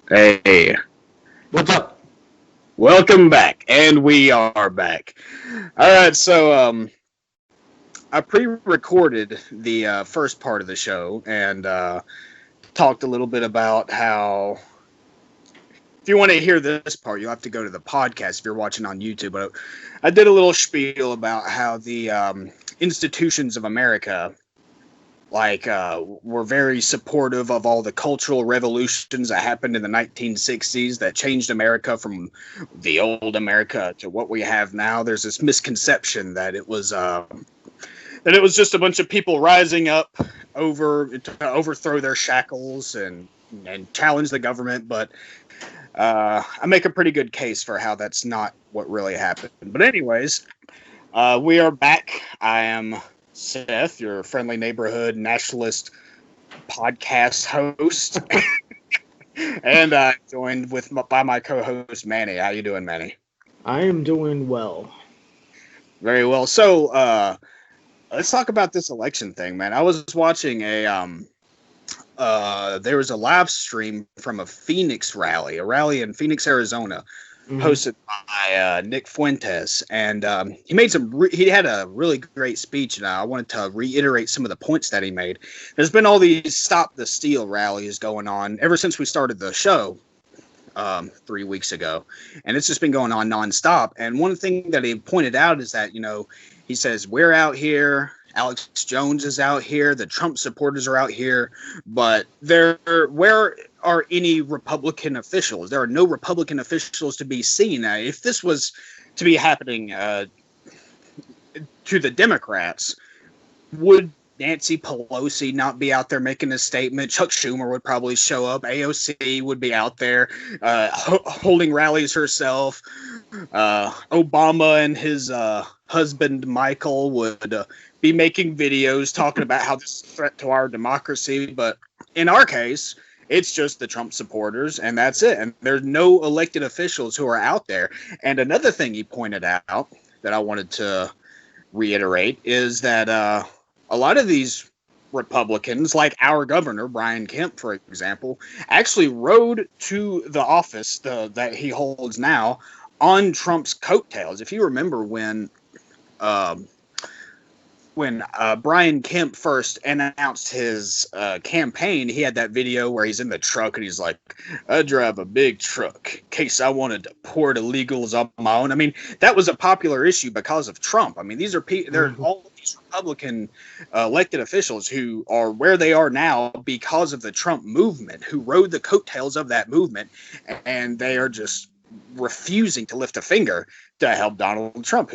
Hey, What's up? welcome back, and we are back. All right, I pre-recorded the first part of the show and talked a little bit about how. If you want to hear this part, you'll have to go to the podcast if you're watching on YouTube. But I did a little spiel about how the institutions of America were very supportive of all the cultural revolutions that happened in the 1960s that changed America from the old America to what we have now. There's this misconception that it was just a bunch of people rising up to overthrow their shackles and challenge the government, but I make a pretty good case for how that's not what really happened. But anyways, we are back. I am Seth, your friendly neighborhood nationalist podcast host, and joined by my co-host Manny. How you doing, Manny? I am doing well. Very well. Let's talk about this election thing, man. I was watching there was a live stream from a rally in Phoenix, Arizona, Hmm. hosted by Nick Fuentes, and he had a really great speech, and I wanted to reiterate some of the points that he made. There's been all these Stop the Steal rallies going on ever since we started the show 3 weeks ago, and it's just been going on nonstop. And one thing that he pointed out is that he says we're out here. Alex Jones is out here. The Trump supporters are out here, but where are any Republican officials? There are no Republican officials to be seen. If this was to be happening to the Democrats, would Nancy Pelosi not be out there making a statement? Chuck Schumer would probably show up. AOC would be out there holding rallies herself. Obama and his husband Michael would be making videos talking about how this is a threat to our democracy. But in our case, it's just the Trump supporters, and that's it. And there's no elected officials who are out there. And another thing he pointed out that I wanted to reiterate is that a lot of these Republicans, like our governor, Brian Kemp, for example, actually rode to the office that he holds now on Trump's coattails. If you remember um, when Brian Kemp first announced his campaign, he had that video where he's in the truck and he's like, I drive a big truck in case I want to deport illegals on my own. I mean, that was a popular issue because of Trump. I mean, they're Hmm. all these Republican elected officials who are where they are now because of the Trump movement, who rode the coattails of that movement, and they are just refusing to lift a finger to help Donald Trump,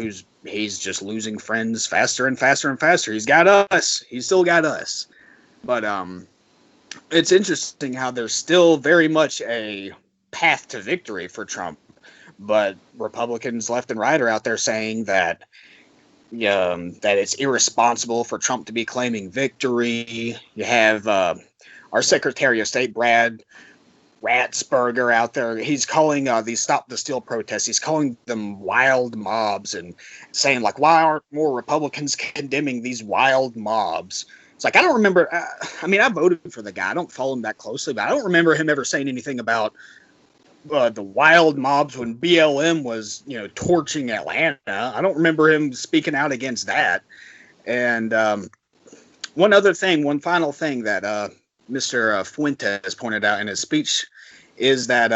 he's just losing friends faster and faster and faster. He's got us. He's still got us. But it's interesting how there's still very much a path to victory for Trump. But Republicans left and right are out there saying that it's irresponsible for Trump to be claiming victory. You have our Secretary of State Brad Ratsberger out there. He's calling these Stop the Steal protests. He's calling them wild mobs and saying like, why aren't more Republicans condemning these wild mobs? It's like I don't remember. I mean, I voted for the guy. I don't follow him that closely, but I don't remember him ever saying anything about the wild mobs when BLM was torching Atlanta. I don't remember him speaking out against that. And one final thing that Mr. Fuentes pointed out in his speech is that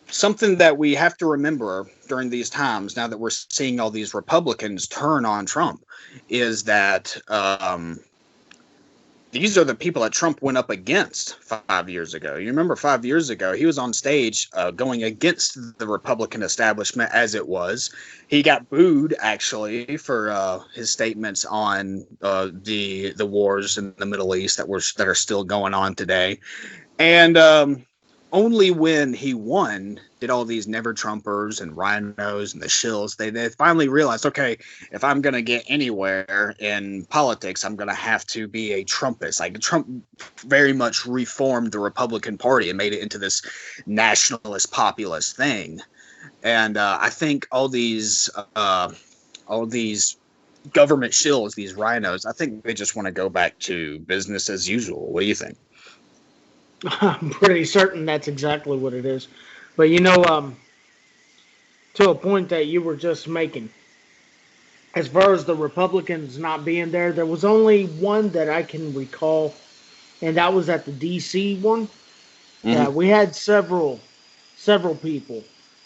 something that we have to remember during these times, now that we're seeing all these Republicans turn on Trump, is that these are the people that Trump went up against 5 years ago. You remember 5 years ago, he was on stage going against the Republican establishment as it was. He got booed actually for his statements on the wars in the Middle East that are still going on today. And only when he won did all these never Trumpers and rhinos and the shills, they finally realized, okay, if I'm going to get anywhere in politics, I'm going to have to be a Trumpist. Like Trump very much reformed the Republican Party and made it into this nationalist populist thing. And I think all these government shills, these rhinos, I think they just want to go back to business as usual. What do you think? I'm pretty certain that's exactly what it is. But to a point that you were just making, as far as the Republicans not being there, there was only one that I can recall, and that was at the D.C. one. Hmm. Yeah, we had several people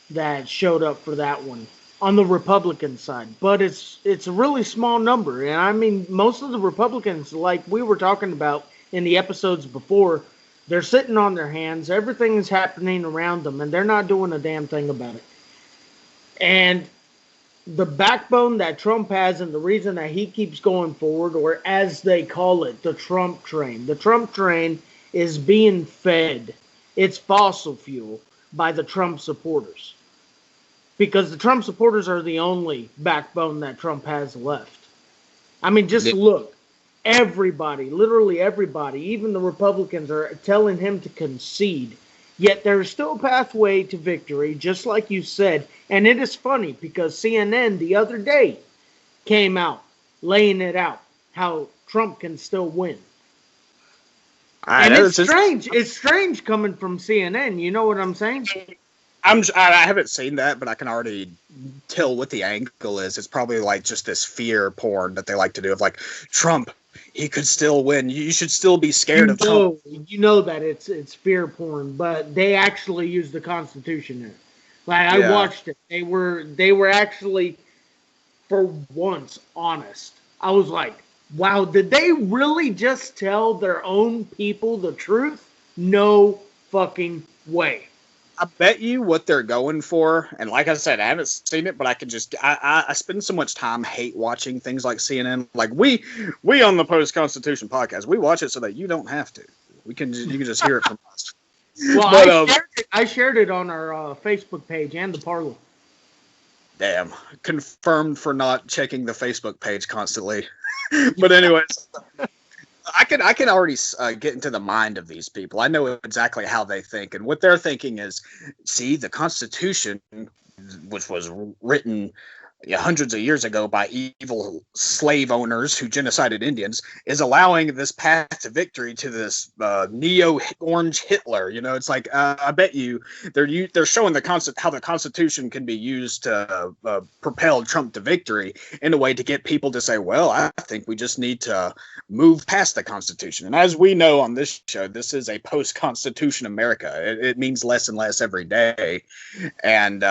that showed up for that one on the Republican side, but it's a really small number, and I mean most of the Republicans, like we were talking about in the episodes before, they're sitting on their hands. Everything is happening around them, and they're not doing a damn thing about it. And the backbone that Trump has, and the reason that he keeps going forward, or as they call it, the Trump train. The Trump train is being fed its fossil fuel by the Trump supporters. Because the Trump supporters are the only backbone that Trump has left. I mean, just Yeah. look. Everybody, literally everybody, even the Republicans are telling him to concede. Yet there is still a pathway to victory, just like you said. And it is funny because CNN the other day came out laying it out how Trump can still win. I And know it's it's just. strange. It's strange coming from CNN. You know what I'm saying? I haven't seen that, but I can already tell what the angle is. It's probably like just this fear porn that they like to do of like Trump. He could still win. You should still be scared of Trump. You know that it's fear porn, but they actually use the Constitution in it. Like I Yeah. watched it. They were actually for once honest. I was like, wow, did they really just tell their own people the truth? No fucking way. I bet you what they're going for, and like I said, I haven't seen it, but I can just I spend so much time hate watching things like CNN. Like we on the Post Constitution podcast, we watch it so that you don't have to. You can just hear it from us. Well, But I shared it on our Facebook page and the parlor. damn, confirmed for not checking the Facebook page constantly. But anyways, I can already get into the mind of these people. I know exactly how they think, and what they're thinking is, see, the Constitution, which was written hundreds of years ago by evil slave owners who genocided Indians, is allowing this path to victory to this neo-orange Hitler. You know, it's like I bet you they're showing how the Constitution can be used to propel Trump to victory in a way to get people to say, well, I think we just need to move past the Constitution. And as we know on this show, this is a post-Constitution America. It means less and less every day, and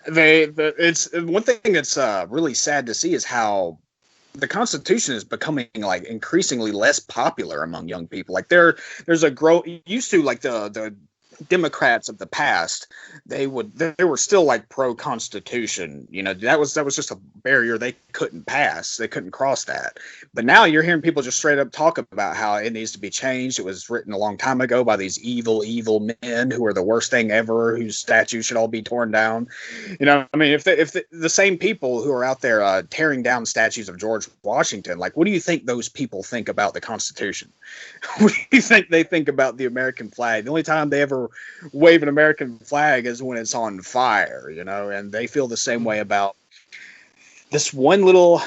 it's one thing that's really sad to see is how the Constitution is becoming like increasingly less popular among young people. Like there's a grow used to like the Democrats of the past, they were still like pro Constitution. You know, that was just a barrier they couldn't pass. They couldn't cross that. But now you're hearing people just straight up talk about how it needs to be changed. It was written a long time ago by these evil men who are the worst thing ever, whose statues should all be torn down. You know, I mean, if the same people who are out there tearing down statues of George Washington, like, what do you think those people think about the Constitution? What do you think they think about the American flag? The only time they ever wave an American flag is when it's on fire, you know, and they feel the same way about this one little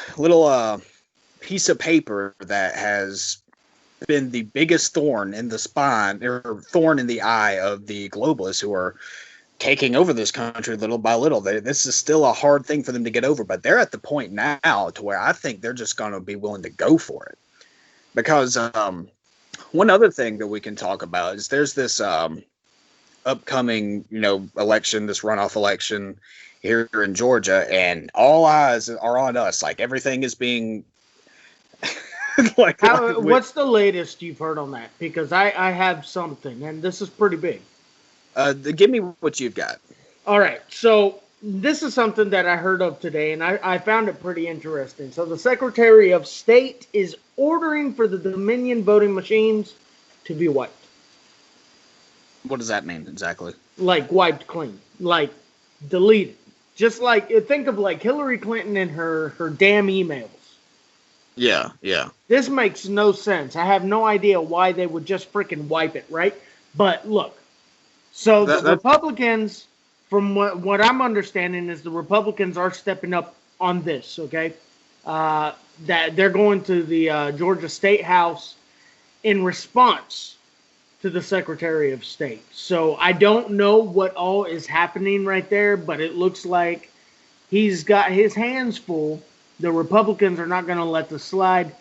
piece of paper that has been the biggest thorn in the spine or thorn in the eye of the globalists who are taking over this country little by little. This is still a hard thing for them to get over, but they're at the point now to where I think they're just going to be willing to go for it. Because one other thing that we can talk about is there's this upcoming, election, this runoff election here in Georgia, and all eyes are on us. Like everything is being What's the latest you've heard on that? Because I have something, and this is pretty big. Give me what you've got. All right, so this is something that I heard of today, and I found it pretty interesting. So the Secretary of State is ordering for the Dominion voting machines to be wiped. What does that mean exactly? Like wiped clean, like deleted. Just like, think of like Hillary Clinton and her damn emails. Yeah. This makes no sense. I have no idea why they would just freaking wipe it, right? But look, so the Republicans, from what I'm understanding, is the Republicans are stepping up on this, okay? That they're going to the Georgia State House in response to the Secretary of State. So I don't know what all is happening right there, but it looks like he's got his hands full. The Republicans are not going to let this slide,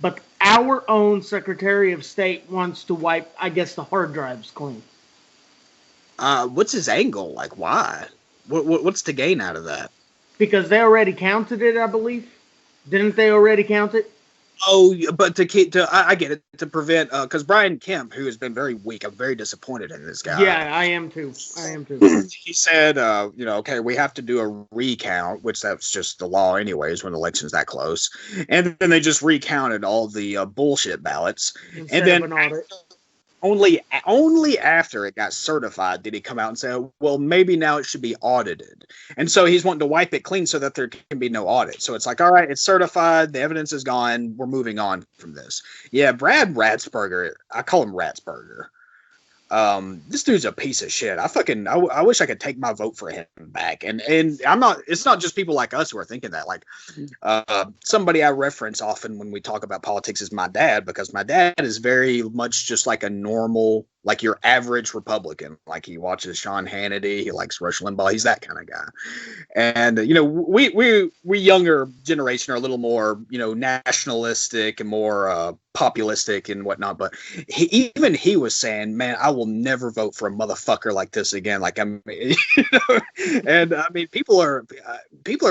but our own Secretary of State wants to wipe, I guess, the hard drives clean. What's his angle? Like, why? What's to gain out of that? Because they already counted it, I believe. Didn't they already count it? Oh, but I get it, to prevent, because Brian Kemp, who has been very weak, I'm very disappointed in this guy. Yeah, I am too. He said, okay, we have to do a recount, which that's just the law anyways when the election's that close. And then they just recounted all the bullshit ballots. Instead and of an audit. Only after it got certified did he come out and say, well, maybe now it should be audited. And so he's wanting to wipe it clean so that there can be no audit. So it's like, all right, it's certified. The evidence is gone. We're moving on from this. Yeah, Brad Ratzberger, I call him Ratzberger. This dude's a piece of shit. I wish I could take my vote for him back. And it's not just people like us who are thinking that. Like, somebody I reference often when we talk about politics is my dad, because my dad is very much just like a normal, like your average Republican. Like, he watches Sean Hannity, he likes Rush Limbaugh, he's that kind of guy. And we younger generation are a little more nationalistic and more populistic and whatnot. But he was saying, man, I will never vote for a motherfucker like this again. Like, I'm, and I mean, people are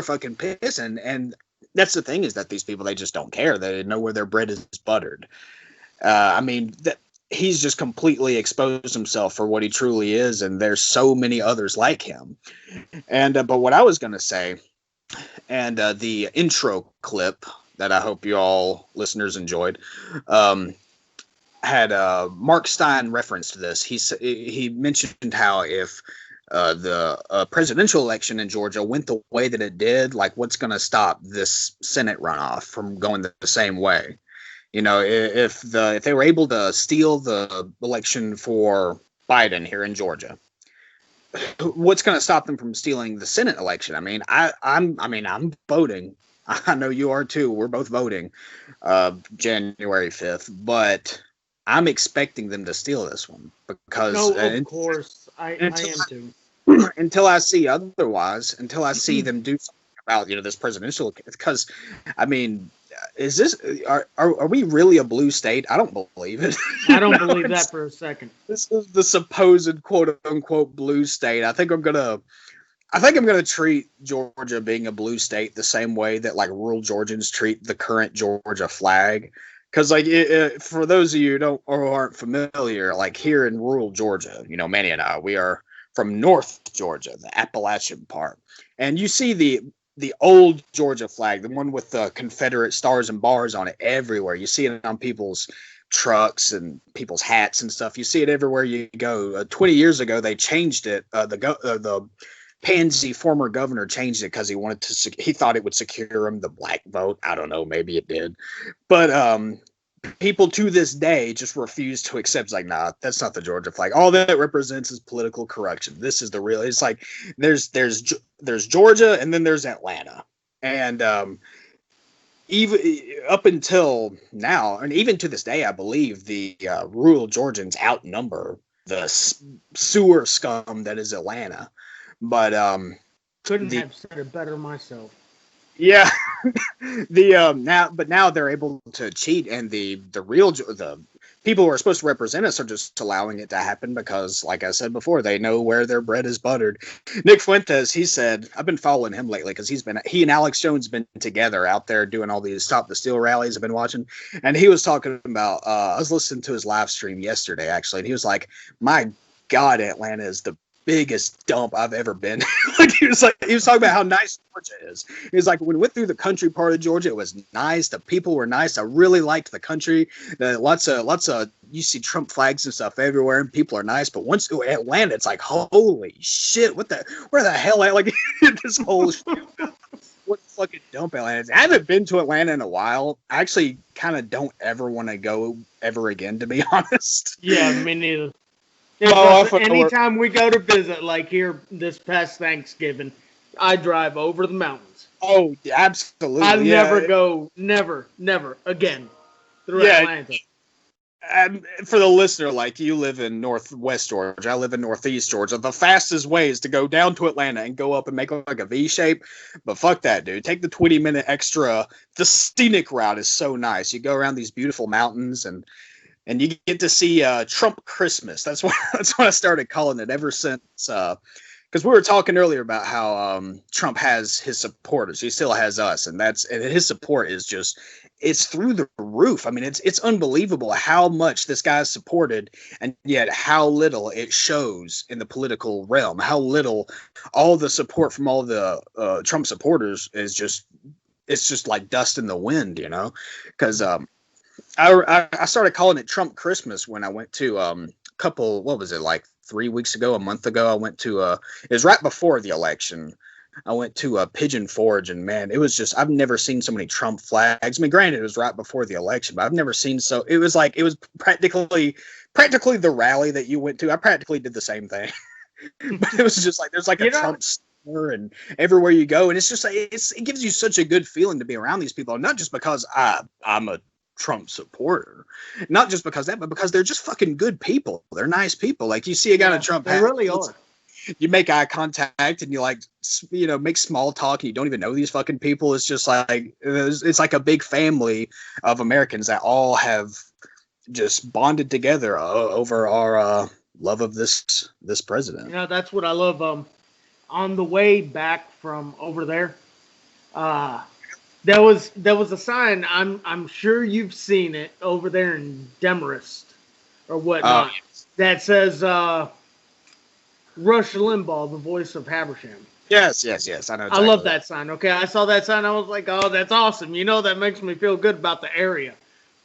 fucking pissed, and that's the thing, is that these people, they just don't care. They know where their bread is buttered. I mean, that he's just completely exposed himself for what he truly is, and there's so many others like him. And but what I was going to say, and the intro clip that I hope you all listeners enjoyed, had Mark Stein referenced this. He mentioned how if the presidential election in Georgia went the way that it did, like, what's going to stop this Senate runoff from going the same way? If they were able to steal the election for Biden here in Georgia, what's going to stop them from stealing the Senate election? I mean, I'm voting. I know you are too. We're both voting January 5th, but I'm expecting them to steal this one, because of course I am too. Until I see otherwise, until I see them do something about this presidential, because I mean, is this are we really a blue state? I don't believe it. I don't believe that for a second. This is the supposed quote unquote blue state. I think I'm gonna treat Georgia being a blue state the same way that like rural Georgians treat the current Georgia flag. Because like for those of you who aren't familiar, like here in rural Georgia, Manny and I, we are from North Georgia, the Appalachian part, and you see the old Georgia flag, the one with the Confederate stars and bars on it everywhere. You see it on people's trucks and people's hats and stuff. You see it everywhere you go. 20 years ago, they changed it. The pansy former governor changed it because he thought it would secure him the black vote. I don't know, maybe it did, but people to this day just refuse to accept. It's like, nah, that's not the Georgia flag. All that represents is political corruption. This is the real. It's like there's Georgia, and then there's Atlanta, and even up until now, and even to this day, I believe the rural Georgians outnumber the sewer scum that is Atlanta. But couldn't have said it better myself. Yeah, now they're able to cheat, and the people who are supposed to represent us are just allowing it to happen because, like I said before, they know where their bread is buttered. Nick Fuentes, he said, I've been following him lately because he and Alex Jones been together out there doing all these Stop the Steal rallies I've been watching, and he was talking about. I was listening to his live stream yesterday actually, and he was like, "My God, Atlanta is the biggest dump I've ever been." Like he was talking about how nice Georgia is. He was like, when we went through the country part of Georgia, it was nice. The people were nice. I really liked the country. Lots of you see Trump flags and stuff everywhere, and people are nice. But once to Atlanta, it's like, holy shit! Where the hell? Like this whole what fucking dump Atlanta is. I haven't been to Atlanta in a while. I actually kind of don't ever want to go ever again, to be honest. Yeah, me neither. Anytime we go to visit, like here this past Thanksgiving, I drive over the mountains. Oh, absolutely. I never go, never again through Atlanta. for the listener, like, you live in Northwest Georgia, I live in Northeast Georgia. The fastest way is to go down to Atlanta and go up and make like a V shape. But fuck that, dude. Take the 20-minute extra. The scenic route is so nice. You go around these beautiful mountains, and you get to see Trump Christmas. That's what I started calling it ever since. Because we were talking earlier about how Trump has his supporters. He still has us, and his support is just, it's through the roof. I mean, it's unbelievable how much this guy's supported, and yet how little it shows in the political realm. How little all the support from all the Trump supporters is just, it's just like dust in the wind, you know? Because I started calling it Trump Christmas when I went to what was it, like 3 weeks ago, a month ago? I went to it was right before the election. I went to a Pigeon Forge, and man, it was just, I've never seen so many Trump flags. I mean, granted, it was right before the election, but I've never seen so. It was practically the rally that you went to. I practically did the same thing, but it was just like there's like a Trump store and everywhere you go, and it's just like it gives you such a good feeling to be around these people, not just because I'm a Trump supporter, not just because that, but because they're just fucking good people. They're nice people. Like, you see a guy in a Trump hat, they really are. You make eye contact and you, like, you know, make small talk, and you don't even know these fucking people. It's just like it's like a big family of Americans that all have just bonded together over our love of this president. You know, that's what I love. On the way back from over there, there was a sign. I'm sure you've seen it over there in Demarest or whatnot that says Rush Limbaugh, the voice of Habersham. Yes. I know. Exactly. I love that sign. Okay, I saw that sign. I was like, oh, that's awesome. You know, that makes me feel good about the area.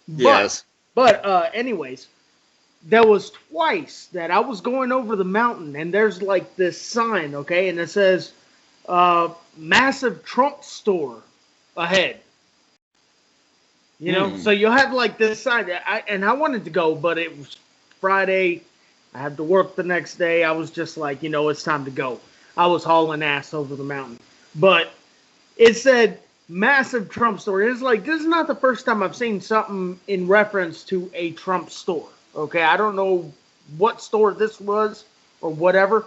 Yes. But anyways, there was twice that I was going over the mountain, and there's like this sign, okay, and it says massive Trump store ahead. You know, so you'll have like this sign. I wanted to go, but it was Friday. I had to work the next day. I was just like, you know, it's time to go. I was hauling ass over the mountain. But it said massive Trump store. It's like, this is not the first time I've seen something in reference to a Trump store. Okay, I don't know what store this was or whatever,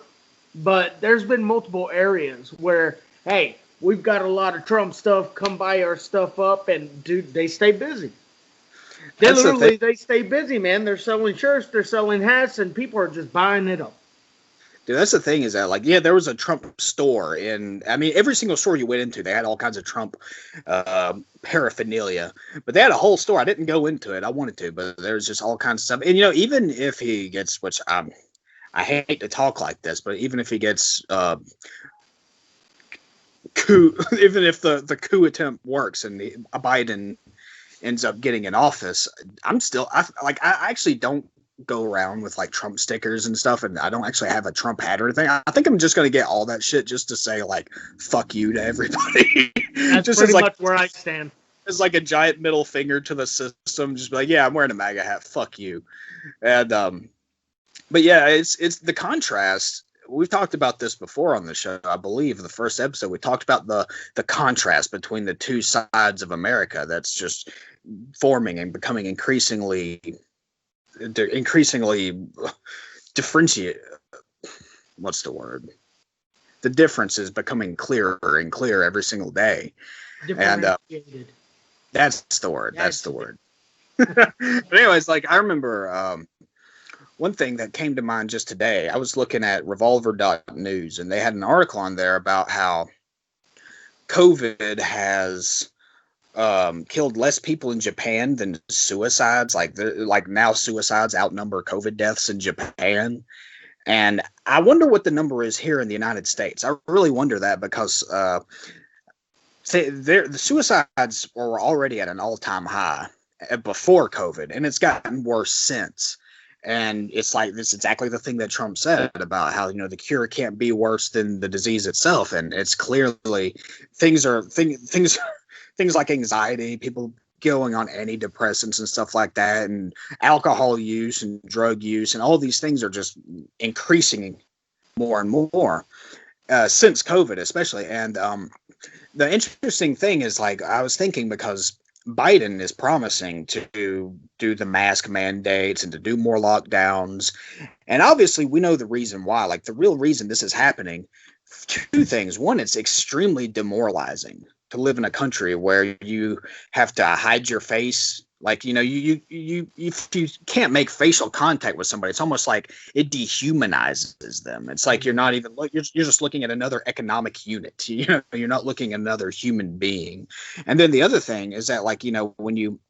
but there's been multiple areas where, hey, we've got a lot of Trump stuff, come buy our stuff up, and dude, they stay busy. They stay busy, man. They're selling shirts, they're selling hats, and people are just buying it up. Dude, that's the thing, is that, like, yeah, there was a Trump store every single store you went into, they had all kinds of Trump paraphernalia, but they had a whole store. I didn't go into it. I wanted to, but there's just all kinds of stuff. And, you know, even if he gets, which I hate to talk like this, but even if he gets coup, even if the coup attempt works and Biden ends up getting in office, I actually don't go around with like Trump stickers and stuff, and I don't actually have a Trump hat or anything. I think I'm just gonna get all that shit just to say like fuck you to everybody. That's just pretty much where I stand. It's like a giant middle finger to the system. Just be like, yeah, I'm wearing a MAGA hat. Fuck you. And but yeah, it's the contrast. We've talked about this before on the show. I believe the first episode we talked about the contrast between the two sides of America that's just forming and becoming increasingly differentiate. What's the word? The difference is becoming clearer and clearer every single day. And that's the word. That's the word. But anyways, like, I remember one thing that came to mind just today. I was looking at revolver.news, and they had an article on there about how COVID has killed less people in Japan than suicides. Like now suicides outnumber COVID deaths in Japan. And I wonder what the number is here in the United States. I really wonder that, because the suicides were already at an all-time high before COVID, and it's gotten worse since. And it's like this exactly the thing that Trump said about how, you know, the cure can't be worse than the disease itself. And it's clearly things like anxiety, people going on antidepressants and stuff like that, and alcohol use and drug use, and all these things are just increasing more and more since COVID, especially. And the interesting thing is, like, I was thinking, because Biden is promising to do the mask mandates and to do more lockdowns. And obviously, we know the reason why. Like, the real reason this is happening, two things. One, it's extremely demoralizing to live in a country where you have to hide your face. Like, you if you can't make facial contact with somebody, it's almost like it dehumanizes them. It's like you're not even you're just looking at another economic unit. You're not looking at another human being. And then the other thing is that, like, when you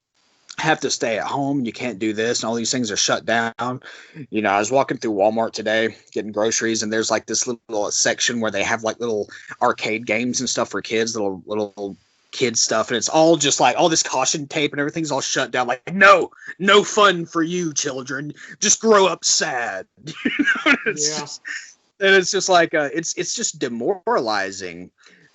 have to stay at home, you can't do this, and all these things are shut down. I was walking through Walmart today getting groceries, and there's like this little section where they have like little arcade games and stuff for kids, little kid stuff, and it's all just like all this caution tape and everything's all shut down. Like, no fun for you, children. Just grow up sad. It's just like it's just demoralizing.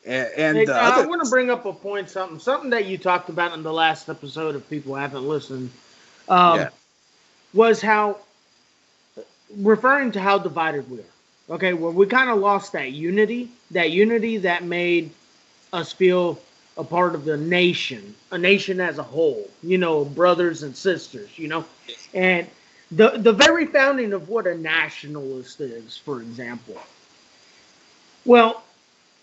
And hey, I want to bring up a point, something that you talked about in the last episode, if people haven't listened, was how, referring to how divided we are. Okay, well, we kind of lost that unity that made us feel a part of the nation, a nation as a whole, brothers and sisters, and the very founding of what a nationalist is, for example. Well,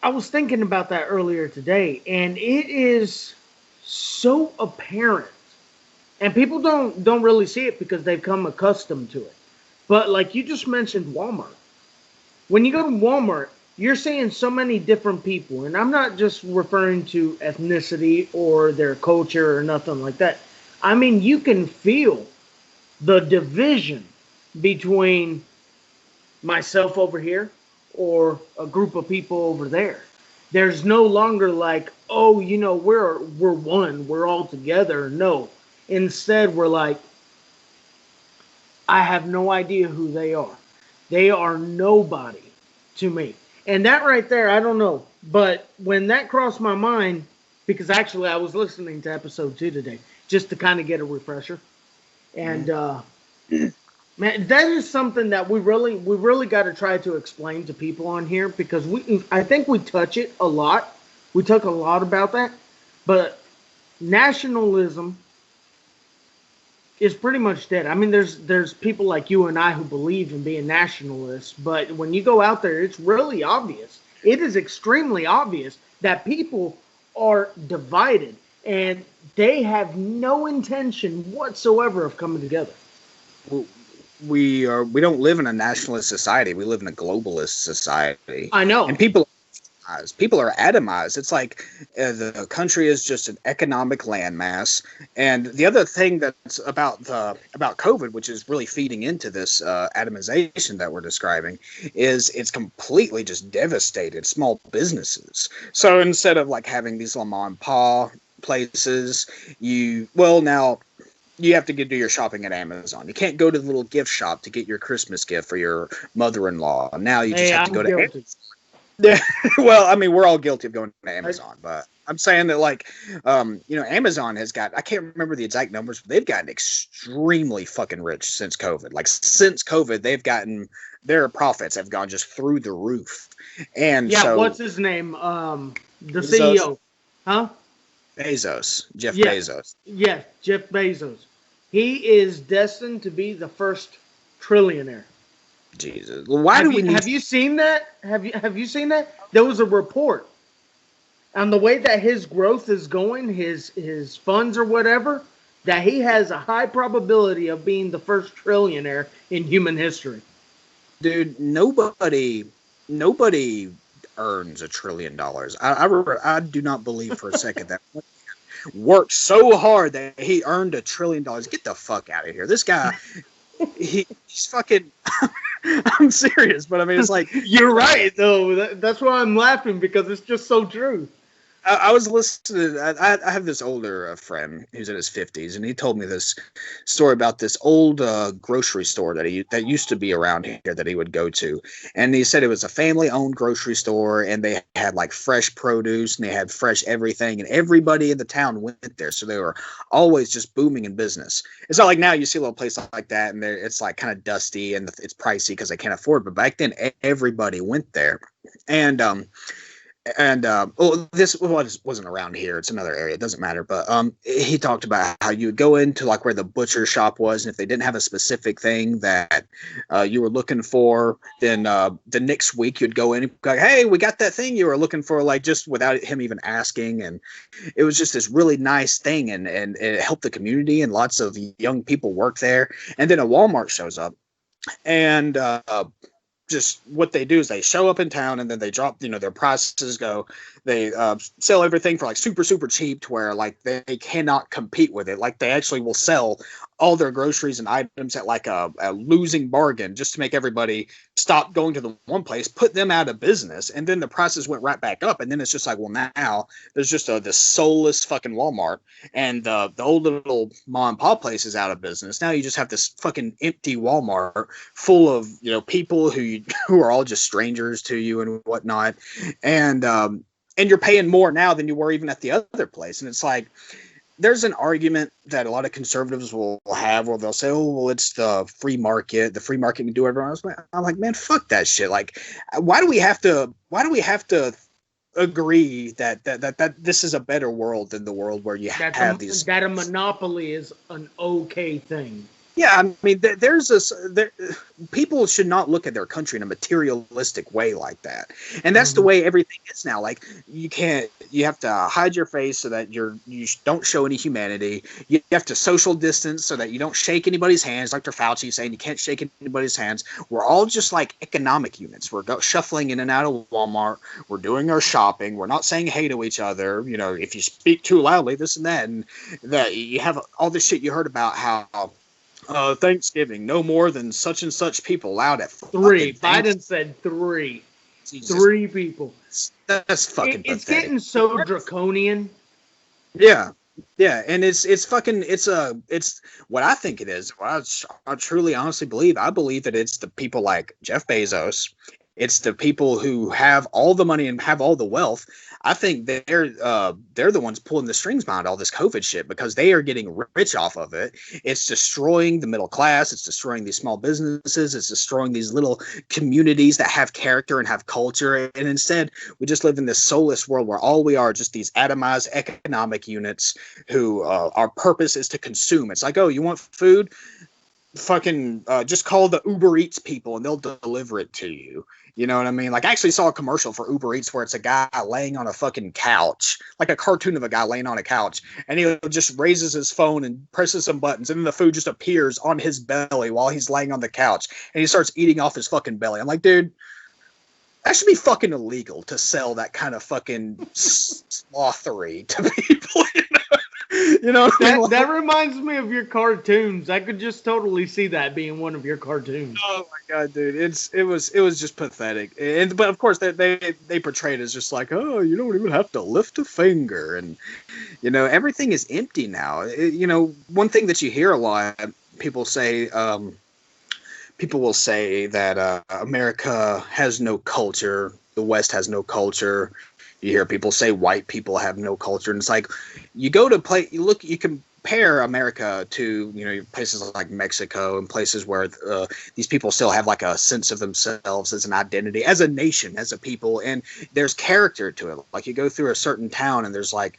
I was thinking about that earlier today, and it is so apparent. And people don't really see it because they've come accustomed to it. But like you just mentioned Walmart. When you go to Walmart, you're seeing so many different people. And I'm not just referring to ethnicity or their culture or nothing like that. I mean, you can feel the division between myself over here or a group of people over there. There's no longer like, oh, we're one, we're all together. No. Instead, we're like, I have no idea who they are. They are nobody to me. And that right there, I don't know. But when that crossed my mind, because actually I was listening to episode 2 today, just to kind of get a refresher. And man, that is something that we really got to try to explain to people on here, because I think we touch it a lot. We talk a lot about that, but nationalism is pretty much dead. I mean, there's people like you and I who believe in being nationalists, but when you go out there, it's really obvious. It is extremely obvious that people are divided and they have no intention whatsoever of coming together. Well, we don't live in a nationalist society. We live in a globalist society. I know. And people are atomized. It's like the country is just an economic landmass. And the other thing that's about COVID, which is really feeding into this atomization that we're describing, is it's completely just devastated small businesses. So instead of like having these little mom and pop places, now you have to do your shopping at Amazon. You can't go to the little gift shop to get your Christmas gift for your mother-in-law. Now you just have to go to Amazon. Yeah, well, I mean, we're all guilty of going to Amazon, but I'm saying that, like, Amazon has got, I can't remember the exact numbers, but they've gotten extremely fucking rich since COVID. Like, since COVID, their profits have gone just through the roof. And yeah, what's his name? The CEO. Huh? Jeff Bezos. Yeah, Jeff Bezos. He is destined to be the first trillionaire. Jesus. Well, why do we need... Have you seen that? Have you seen that? There was a report on the way that his growth is going, his funds or whatever, that he has a high probability of being the first trillionaire in human history. Dude, nobody earns $1 trillion. I do not believe for a second that worked so hard that he earned $1 trillion. Get the fuck out of here. This guy, he's fucking... I'm serious, but I mean, it's like... You're right, though. That's why I'm laughing, because it's just so true. I was listening. I have this older friend who's in his 50s, and he told me this story about this old grocery store that used to be around here that he would go to. And he said it was a family-owned grocery store, and they had like fresh produce, and they had fresh everything, and everybody in the town went there. So they were always just booming in business. It's not like now you see a little place like that, and it's like kind of dusty and it's pricey because they can't afford it. But back then, everybody went there, and And this wasn't around here. It's another area. It doesn't matter. But he talked about how you would go into like where the butcher shop was, and if they didn't have a specific thing that you were looking for, then the next week you'd go in and be like, "Hey, we got that thing you were looking for," like just without him even asking. And it was just this really nice thing, and it helped the community, and lots of young people work there. And then a Walmart shows up, and just what they do is they show up in town, and then they drop, their prices go, they sell everything for like super, super cheap to where like they cannot compete with it. Like they actually will sell all their groceries and items at like a losing bargain just to make everybody stop going to the one place, put them out of business. And then the prices went right back up. And then it's just like, well, now there's just this soulless fucking Walmart, and the old little mom and pop place is out of business. Now you just have this fucking empty Walmart full of, people who are all just strangers to you and whatnot. And you're paying more now than you were even at the other place. And it's like, there's an argument that a lot of conservatives will have where they'll say, oh, well, it's the free market. The free market can do everything else. I'm like, man, fuck that shit. Like, why do we have to agree that this is a better world than the world where you have these, that a monopoly is an okay thing? Yeah, I mean, people should not look at their country in a materialistic way like that, and that's the way everything is now. Like, you have to hide your face so that you don't show any humanity. You have to social distance so that you don't shake anybody's hands. Dr. Fauci saying you can't shake anybody's hands. We're all just like economic units. We're shuffling in and out of Walmart. We're doing our shopping. We're not saying hey to each other. If you speak too loudly, this and that, and that you have all this shit you heard about how. Thanksgiving, no more than such and such people allowed at 3. Biden said 3. Jesus. 3 people. That's fucking It's pathetic. Getting so draconian. Yeah, and it's what I think it is. I truly, honestly believe. I believe that it's the people like Jeff Bezos. It's the people who have all the money and have all the wealth. I think they're the ones pulling the strings behind all this COVID shit because they are getting rich off of it. It's destroying the middle class. It's destroying these small businesses. It's destroying these little communities that have character and have culture. And instead, we just live in this soulless world where all we are just these atomized economic units who our purpose is to consume. It's like, oh, you want food? Fucking just call the Uber Eats people and they'll deliver it to you. You know what I mean? Like, I actually saw a commercial for Uber Eats where it's a guy laying on a fucking couch, like a cartoon of a guy laying on a couch, and he just raises his phone and presses some buttons, and then the food just appears on his belly while he's laying on the couch, and he starts eating off his fucking belly. I'm like, dude, that should be fucking illegal to sell that kind of fucking slothery to people. That reminds me of your cartoons. I could just totally see that being one of your cartoons. Oh my god, dude! It was just pathetic. But of course they portrayed it as just like, oh, you don't even have to lift a finger, and everything is empty now. One thing that you hear a lot, people will say that America has no culture, the West has no culture. You hear people say white people have no culture, and it's like you compare America to places like Mexico and places where these people still have like a sense of themselves as an identity, as a nation, as a people, and there's character to it. Like, you go through a certain town and there's like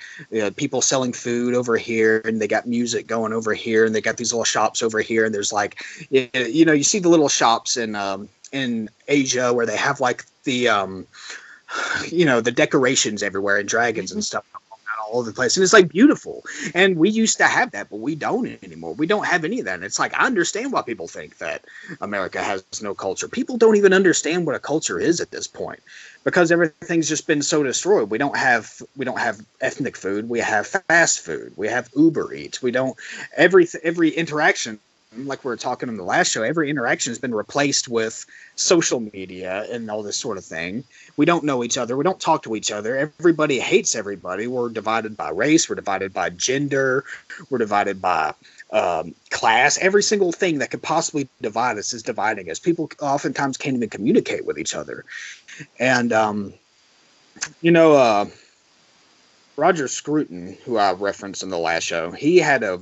people selling food over here, and they got music going over here, and they got these little shops over here, and there's like you see the little shops in Asia where they have like the the decorations everywhere and dragons and stuff all over the place, and it's like beautiful. And we used to have that, but we don't anymore. We don't have any of that. And it's like, I understand why people think that America has no culture. People don't even understand what a culture is at this point because everything's just been so destroyed. We don't have ethnic food. We have fast food. We have Uber Eats. We don't every interaction, like we were talking in the last show, every interaction has been replaced with social media and all this sort of thing. We don't know each other. We don't talk to each other. Everybody hates everybody. We're divided by race. We're divided by gender. We're divided by class. Every single thing that could possibly divide us is dividing us. People oftentimes can't even communicate with each other. And, Roger Scruton, who I referenced in the last show, he had a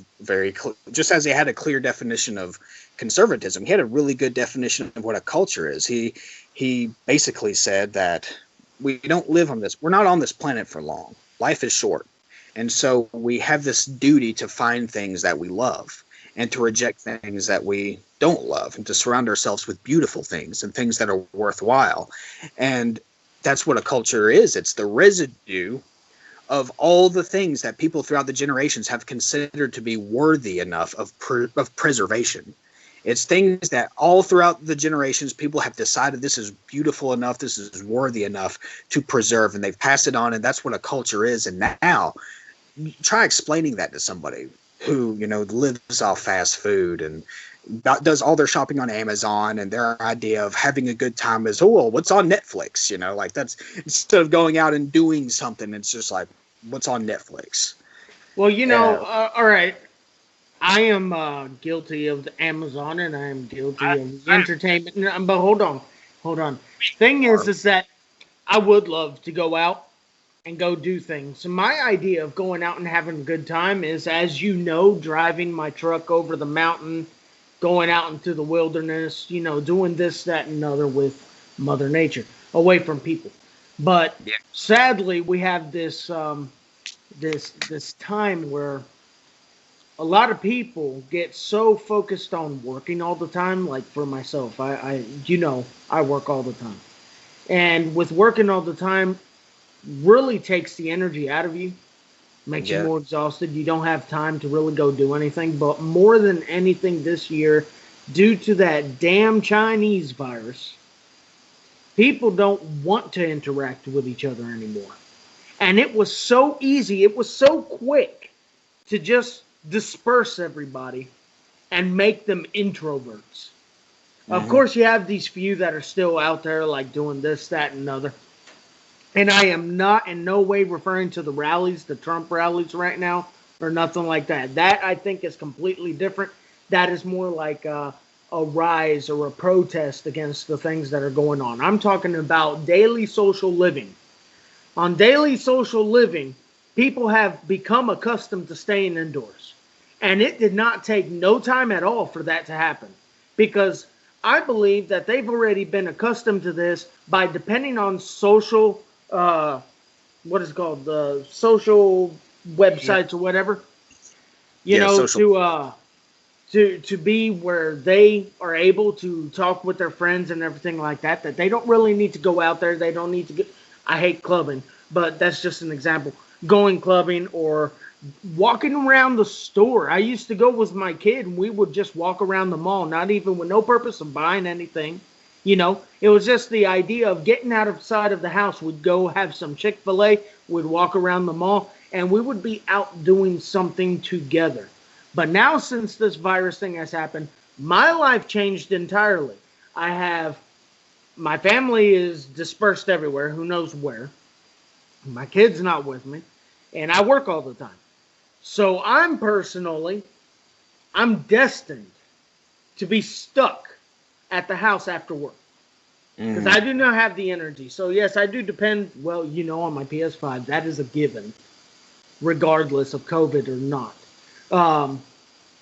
just as he had a clear definition of conservatism, he had a really good definition of what a culture is. He basically said that we don't live on this. We're not on this planet for long. Life is short. And so we have this duty to find things that we love and to reject things that we don't love and to surround ourselves with beautiful things and things that are worthwhile. And that's what a culture is. It's the residue of all the things that people throughout the generations have considered to be worthy enough of preservation. It's things that all throughout the generations, people have decided this is beautiful enough, this is worthy enough to preserve, and they've passed it on, and that's what a culture is. And now, try explaining that to somebody who, lives off fast food and does all their shopping on Amazon, and their idea of having a good time is, oh, well, what's on Netflix? Like that's, instead of going out and doing something, it's just like, what's on Netflix? Well, all right. I am guilty of the Amazon, and I am guilty of entertainment. But hold on. Thing is that I would love to go out and go do things. So my idea of going out and having a good time is, as driving my truck over the mountain, going out into the wilderness, doing this, that, and another with Mother Nature, away from people. But sadly, we have this this time where a lot of people get so focused on working all the time. Like for myself, I work all the time, and with working all the time, really takes the energy out of you, makes you more exhausted. You don't have time to really go do anything. But more than anything this year, due to that damn Chinese virus, people don't want to interact with each other anymore. And it was so easy, it was so quick to just disperse everybody and make them introverts. Mm-hmm. Of course, you have these few that are still out there, like doing this, that, and another. And I am not in no way referring to the rallies, the Trump rallies right now, or nothing like that. That, I think, is completely different. That is more like a rise or a protest against the things that are going on. I'm talking about daily social living. On daily social living, people have become accustomed to staying indoors. And it did not take no time at all for that to happen. Because I believe that they've already been accustomed to this by depending on social, what is it called, the social websites or whatever, to be where they are able to talk with their friends and everything like that, that they don't really need to go out there. They don't need to get, I hate clubbing, but that's just an example. Going clubbing or walking around the store. I used to go with my kid and we would just walk around the mall, not even with no purpose of buying anything. It was just the idea of getting outside of the house. We'd go have some Chick-fil-A, we'd walk around the mall, and we would be out doing something together. But now, since this virus thing has happened, my life changed entirely. My family is dispersed everywhere, who knows where. My kid's not with me, and I work all the time. So I'm destined to be stuck at the house after work. Because I do not have the energy. So yes, I do depend, on my PS5. That is a given, regardless of COVID or not.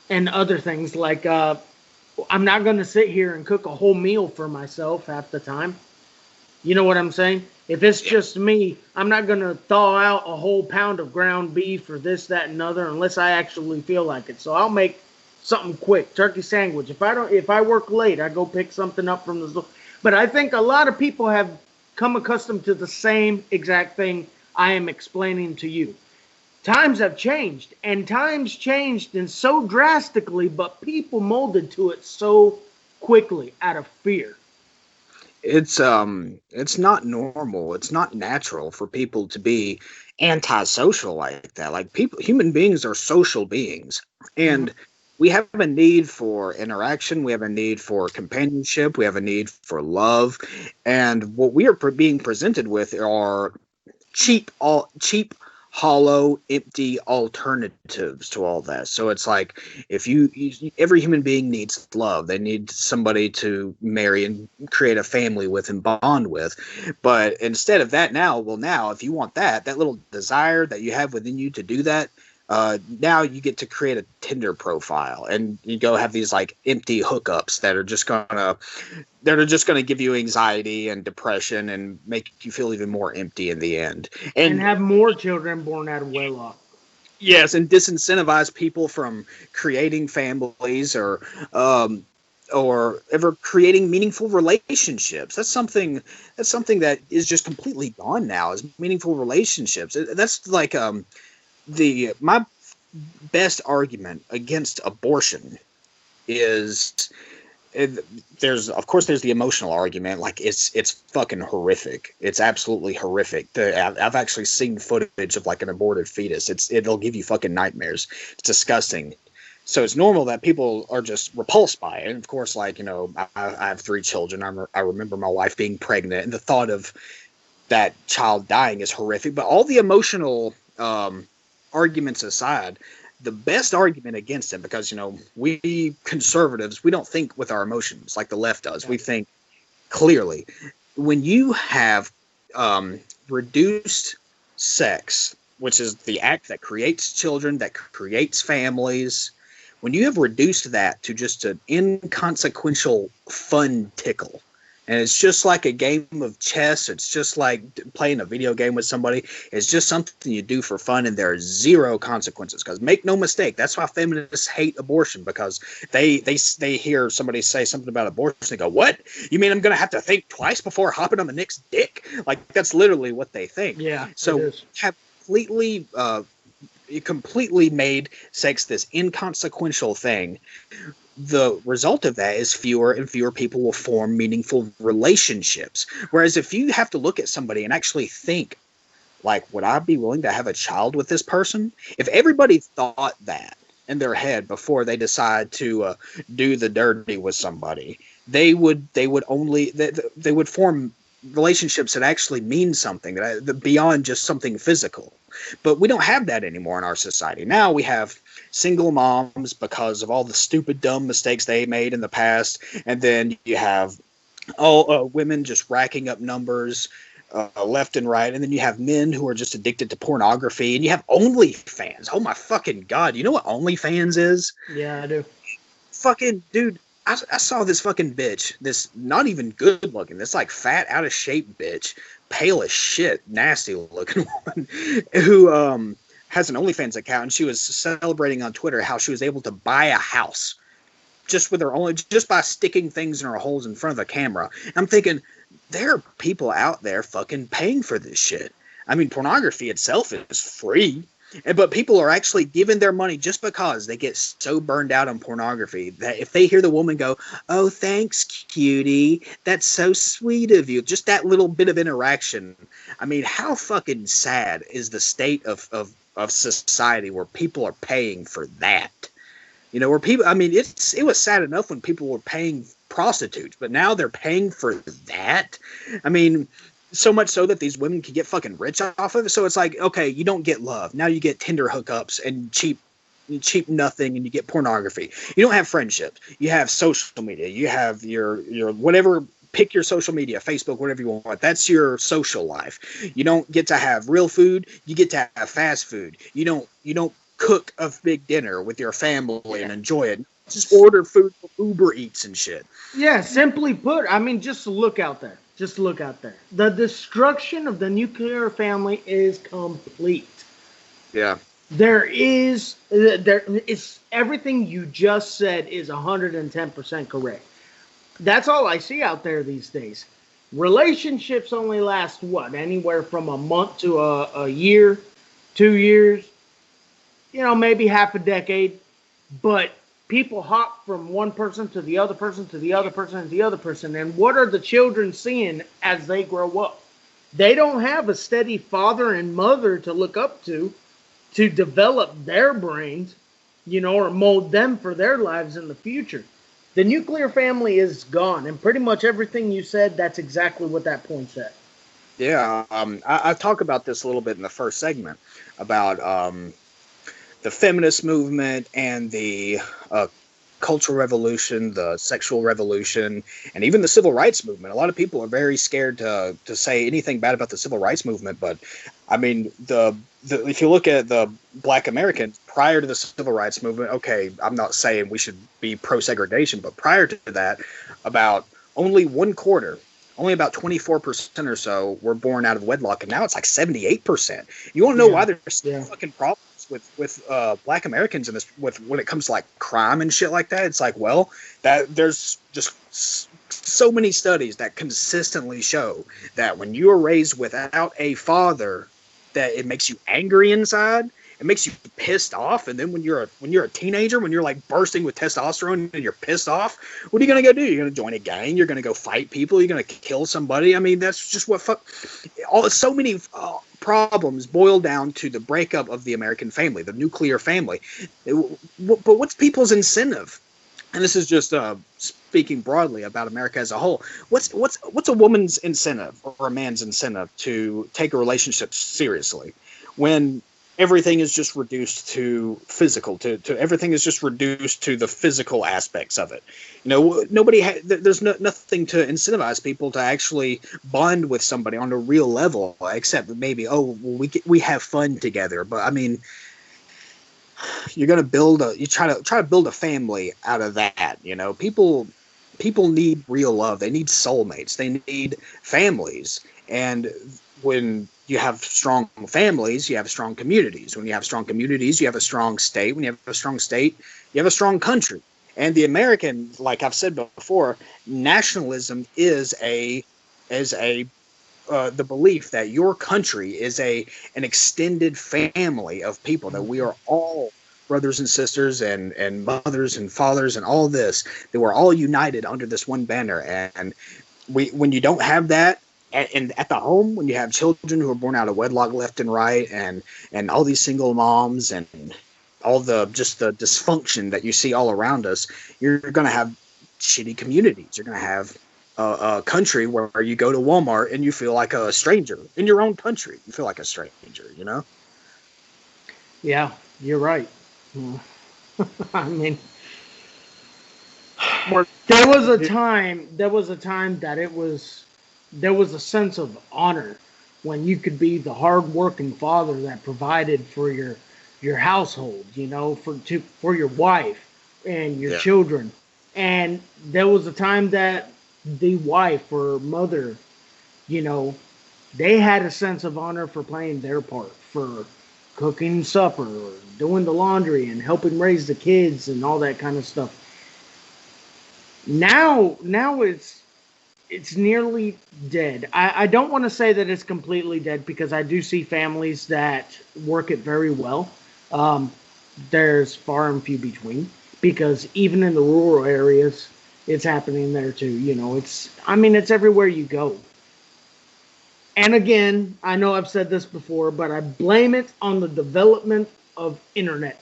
And other things like, I'm not going to sit here and cook a whole meal for myself half the time. You know what I'm saying? If it's just me, I'm not going to thaw out a whole pound of ground beef or this, that, and other unless I actually feel like it. So I'll make something quick, turkey sandwich. If I work late, I go pick something up from the store. But I think a lot of people have come accustomed to the same exact thing I am explaining to you. Times have changed, and times changed and so drastically, but people molded to it so quickly out of fear. It's not normal. It's not natural for people to be antisocial like that. Like human beings are social beings, and we have a need for interaction. We have a need for companionship. We have a need for love, and what we are being presented with are cheap, hollow, empty alternatives to all that. So it's like, if every human being needs love. They need somebody to marry and create a family with and bond with. But instead of that now, if you want that little desire that you have within you to do that, now you get to create a Tinder profile, and you go have these like empty hookups that are just gonna give you anxiety and depression and make you feel even more empty in the end. And And have more children born out of wedlock. yes, and disincentivize people from creating families or ever creating meaningful relationships. That's something that is just completely gone now. Is meaningful relationships. That's like the my best argument against abortion is there's of course there's the emotional argument. Like it's fucking horrific. It's absolutely horrific. I've actually seen footage of like an aborted fetus. It'll give you fucking nightmares. It's disgusting. So it's normal that people are just repulsed by it. And of course, like, you know, I have 3 children. I remember my wife being pregnant, and the thought of that child dying is horrific. But all the emotional arguments aside, the best argument against it, because, you know, we conservatives, we don't think with our emotions like the left does. We think clearly. When you have reduced sex, which is the act that creates children, that creates families, when you have reduced that to just an inconsequential fun tickle, and it's just like a game of chess, it's just like playing a video game with somebody, it's just something you do for fun, and there are zero consequences. Because make no mistake, that's why feminists hate abortion, because they hear somebody say something about abortion, they go, what? You mean I'm going to have to think twice before hopping on the next dick? Like, that's literally what they think. Yeah. So have completely made sex this inconsequential thing. The result of that is fewer and fewer people will form meaningful relationships. Whereas if you have to look at somebody and actually think, like, would I be willing to have a child with this person? If everybody thought that in their head before they decide to do the dirty with somebody, they would form relationships that actually mean something, that beyond just something physical. But we don't have that anymore in our society. Now we have single moms because of all the stupid, dumb mistakes they made in the past. And then you have women just racking up numbers left and right. And then you have men who are just addicted to pornography. And you have OnlyFans. Oh, my fucking God. You know what OnlyFans is? Yeah, I do. Fucking, dude. I saw this fucking bitch, this not even good looking, this like fat, out of shape bitch, pale as shit, nasty looking woman, who has an OnlyFans account, and she was celebrating on Twitter how she was able to buy a house just by sticking things in her holes in front of the camera. And I'm thinking, there are people out there fucking paying for this shit. I mean, pornography itself is free. But people are actually giving their money just because they get so burned out on pornography that if they hear the woman go, oh, thanks, cutie, that's so sweet of you, just that little bit of interaction. I mean, how fucking sad is the state of society where people are paying for that? You know, where people, I mean, it was sad enough when people were paying prostitutes, but now they're paying for that? I mean, so much so that these women can get fucking rich off of it. So it's like, okay, you don't get love. Now you get Tinder hookups and cheap nothing, and you get pornography. You don't have friendships. You have social media. You have your whatever, pick your social media, Facebook, whatever you want. That's your social life. You don't get to have real food. You get to have fast food. You don't cook a big dinner with your family and enjoy it. Just order food from Uber Eats and shit. Yeah, simply put, I mean, just look out there. Just look out there. The destruction of the nuclear family is complete. Yeah. There is everything you just said is 110% correct. That's all I see out there these days. Relationships only last what? Anywhere from a month to a year, 2 years, you know, maybe half a decade. But people hop from one person to the other person to the other person to the other person. And what are the children seeing as they grow up? They don't have a steady father and mother to look up to develop their brains, you know, or mold them for their lives in the future. The nuclear family is gone. And pretty much everything you said, that's exactly what that point's at. Yeah. I talk about this a little bit in the first segment about the feminist movement and the cultural revolution, the sexual revolution, and even the civil rights movement. A lot of people are very scared to say anything bad about the civil rights movement, but I mean, if you look at the Black Americans prior to the civil rights movement, okay, I'm not saying we should be pro segregation, but prior to that, about only one quarter, only about 24% or so were born out of wedlock, and now it's like 78%. You want to know why there's fucking problems with Black Americans in this, with when it comes to like crime and shit like that? It's like, well, that there's just so many studies that consistently show that when you are raised without a father, that it makes you angry inside. It makes you pissed off, and then when you're a teenager, when you're like bursting with testosterone and you're pissed off, what are you gonna go do? You're gonna join a gang. You're gonna go fight people. You're gonna kill somebody. I mean, that's just what so many problems boil down to the breakup of the American family, the nuclear family. But what's people's incentive? And this is just speaking broadly about America as a whole. What's a woman's incentive or a man's incentive to take a relationship seriously when everything is just reduced to physical, to everything is just reduced to the physical aspects of it? You know, there's nothing to incentivize people to actually bond with somebody on a real level, except maybe, we have fun together. But I mean, you're going to you try to build a family out of that. You know, people need real love. They need soulmates. They need families. And when you have strong families, you have strong communities. When you have strong communities, you have a strong state. When you have a strong state, you have a strong country. And the American, like I've said before, nationalism is the belief that your country is an extended family of people, that we are all brothers and sisters and mothers and fathers and all this, that we're all united under this one banner. And when you don't have that, and at the home, when you have children who are born out of wedlock left and right, and all these single moms and all the dysfunction that you see all around us, you're going to have shitty communities. You're going to have a country where you go to Walmart and you feel like a stranger in your own country. You feel like a stranger, you know? Yeah, you're right. I mean, there was a time that there was a sense of honor when you could be the hard-working father that provided for your household, you know, for your wife and your children. And there was a time that the wife or mother, you know, they had a sense of honor for playing their part, for cooking supper or doing the laundry and helping raise the kids and all that kind of stuff. Now it's nearly dead. I don't want to say that it's completely dead, because I do see families that work it very well. There's far and few between, because even in the rural areas, it's happening there too. You know, it's everywhere you go. And again, I know I've said this before, but I blame it on the development of internet.